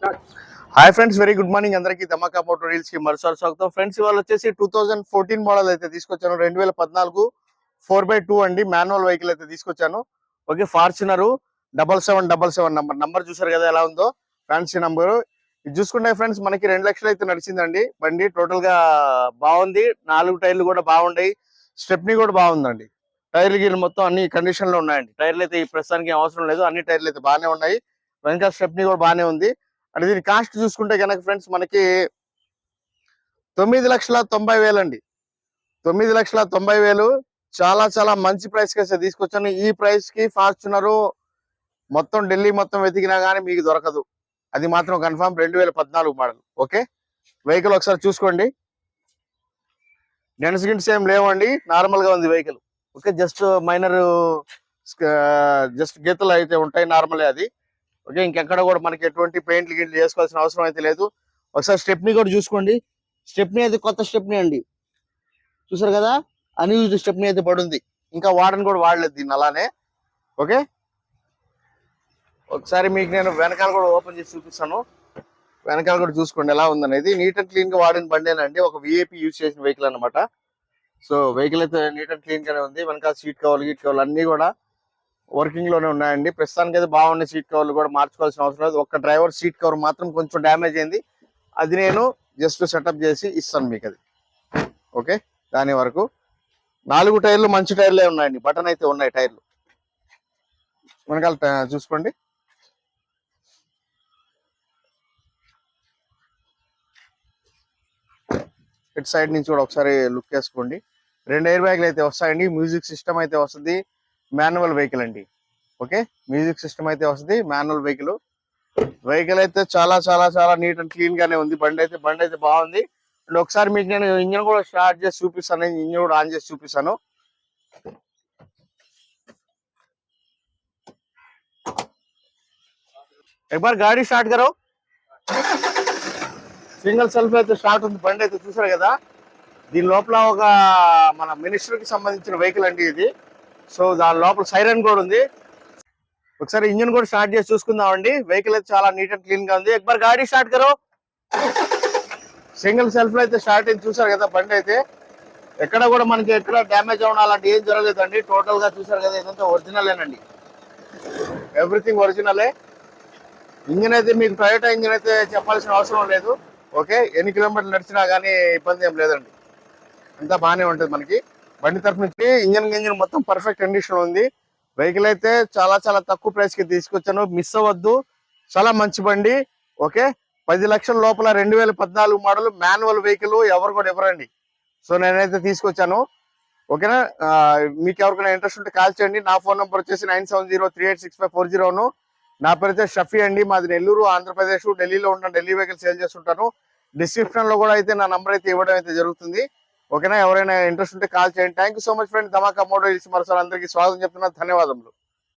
Hi friends, very good morning అందరికి. ధమాకా motor reels కి మరోసారి స్వాగతం. ఫ్రెండ్స్, ఇవాళ వచ్చేసి 2014 మోడల్ అయితే తీసుకొచ్చాను. 2014 4x2 అండి, మాన్యువల్ వెహికల్ అయితే తీసుకొచ్చాను. ఓకే, ఫార్చునర్ 7777 నంబర్ చూసారు కదా ఎలా ఉందో, ఫ్యాన్సీ నంబర్. ఇది చూసుకుంటే ఫ్రెండ్స్ మనకి 2 లక్షలు అయితే నడిచిందండి బండి. టోటల్ గా బాగుంది, 4 టైర్లు కూడా బాగున్నాయి, స్టెప్నీ కూడా బాగుందండి. టైర్లు గీర్లు మొత్తం అన్ని కండిషన్ లో ఉన్నాయండి. టైర్లు అయితే ఈ ప్రస్తుతానికి అవసరం లేదు, అన్ని టైర్లు అయితే బాగానే ఉన్నాయి. వెనకాల స్టెప్నీ కూడా బాగానే ఉంది. అంటే దీని కాస్ట్ చూసుకుంటే కనుక ఫ్రెండ్స్ మనకి 9,90,000 అండి. 9,90,000 చాలా చాలా మంచి ప్రైస్ కి తీసుకొచ్చాను. ఈ ప్రైస్ కి ఫార్చునర్ మొత్తం ఢిల్లీ మొత్తం వెతికినా గానీ మీకు దొరకదు, అది మాత్రం కన్ఫర్మ్. 2014 మోడల్. ఓకే, వెహికల్ ఒకసారి చూసుకోండి. డెన్స్ గిన్స్ ఏం లేవండి, నార్మల్ గా ఉంది vehicle. Okay, just minor just గీతలు అయితే ఉంటాయి, నార్మల్ అది. ఓకే, ఇంకెక్కడ కూడా మనకి ఎటువంటి పెయింట్లు గిట్లు చేసుకోవాల్సిన అవసరం అయితే లేదు. ఒకసారి స్టెప్నీ కూడా చూసుకోండి. స్టెప్నీ అయితే కొత్త స్టెప్నీ అండి, చూసారు కదా, అన్యూజ్డ్ స్టెప్నీ అయితే పడుంది. ఇంకా వాడని కూడా వాడలేదు దీన్ని అలానే. ఓకే, ఒకసారి మీకు నేను వెనకాల కూడా ఓపెన్ చేసి చూపిస్తాను. వెనకాల కూడా చూసుకోండి ఎలా ఉందనేది. నీట్ అండ్ క్లీన్ గా వాడిన బండేనండి, ఒక విఐపి యూజ్ చేసిన వెహికల్ అనమాట. సో వెహికల్ అయితే నీట్ అండ్ క్లీన్ గానే ఉంది. వెనకాల సీట్ కవర్లు గీట్ కవర్లు అన్ని కూడా వర్కింగ్ లోనే ఉన్నాయండి. ప్రస్తుతానికి అయితే బాగున్నాయి. సీట్ కవర్లు కూడా మార్చుకోవాల్సిన అవసరం లేదు. ఒక డ్రైవర్ సీట్ కవర్ మాత్రం కొంచెం డ్యామేజ్ అయింది, అది నేను జస్ట్ సెటప్ చేసి ఇస్తాను మీకు అది. ఓకే, దాని వరకు 4 టైర్లు మంచి టైర్లే ఉన్నాయండి, బటన్ అయితే ఉన్నాయి టైర్లు. వెనకాల చూసుకోండి. ఇటు సైడ్ నుంచి కూడా ఒకసారి లుక్ వేసుకోండి. 2 ఎయిర్ బ్యాగ్లు అయితే వస్తాయండి. మ్యూజిక్ సిస్టమ్ అయితే వస్తుంది. మాన్యువల్ వెహికల్ అండి. ఓకే, మ్యూజిక్ సిస్టమ్ అయితే వస్తుంది, మాన్యువల్ వెహికల్. వెహికల్ అయితే చాలా చాలా చాలా నీట్ అండ్ క్లీన్ గానే ఉంది. బండి అయితే బాగుంది. అండ్ ఒకసారి మీకు నేను ఇంజన్ కూడా స్టార్ట్ చేసి చూపిస్తాను, ఇంజన్ కూడా ఆన్ చేసి చూపిస్తాను. ఒకసారి గాడి స్టార్ట్ కరో. సింగిల్ సెల్ఫ్ అయితే స్టార్ట్ ఉంది బండి అయితే, చూసారు కదా. దీని లోపల ఒక మన మినిస్టర్ కి సంబంధించిన వెహికల్ అండి ఇది. సో దాని లోపల సైరన్ కూడా ఉంది. ఒకసారి ఇంజిన్ కూడా స్టార్ట్ చేసి చూసుకుందామండి. వెహికల్ అయితే చాలా నీట్ అండ్ క్లీన్ గా ఉంది. ఒకసారి గాడి స్టార్ట్ కరో. సింగిల్ సెల్ఫ్ లో అయితే స్టార్ట్ అయింది, చూసారు కదా. బండి అయితే ఎక్కడ కూడా మనకి ఎక్కడ డ్యామేజ్ అవ్వడం అలాంటి ఏం జరగలేదండి. టోటల్ గా చూసారు కదా, ఇదంతా ఒరిజినలేనండి, ఎవ్రీథింగ్ ఒరిజినలే. ఇంజిన్ అయితే మీకు టొయోటా ఇంజిన్ అయితే చెప్పాల్సిన అవసరం లేదు. ఓకే, ఎన్ని కిలోమీటర్లు నడిచినా కానీ ఇబ్బంది ఏం లేదండి, అంతా బాగానే ఉంటుంది మనకి. బండి తరఫు నుంచి ఇంజిన్ మొత్తం పర్ఫెక్ట్ కండిషన్ ఉంది. వెహికల్ అయితే చాలా చాలా తక్కువ ప్రైస్ కి తీసుకొచ్చాను, మిస్ అవ్వద్దు. చాలా మంచి బండి. ఓకే, 10 లక్షల లోపల 2014 మోడల్ మాన్యువల్ వెహికల్ ఎవరు కూడా ఇవ్వరండి. సో నేనైతే తీసుకొచ్చాను. ఓకేనా, మీకు ఎవరికైనా ఇంట్రెస్ట్ ఉంటే కాల్ చేయండి. నా ఫోన్ నెంబర్ వచ్చేసి 9703865440. నా పేరు అయితే షఫీ అండి, మాది నెల్లూరు, ఆంధ్రప్రదేశ్. ఢిల్లీలో ఉంటాను, ఢిల్లీ వెహికల్ సేల్ చేస్తుంటాను. డిస్క్రిప్షన్ లో కూడా అయితే నా నంబర్ అయితే ఇవ్వడం అయితే జరుగుతుంది. ఓకేనా, ఎవరైనా ఇంట్రెస్ట్ ఉంటే కాల్ చేయండి. Thank you so much friend. Dhamaka motor reels మరోసారి అందరికీ స్వాగతం చెప్తున్నా. ధన్యవాదములు.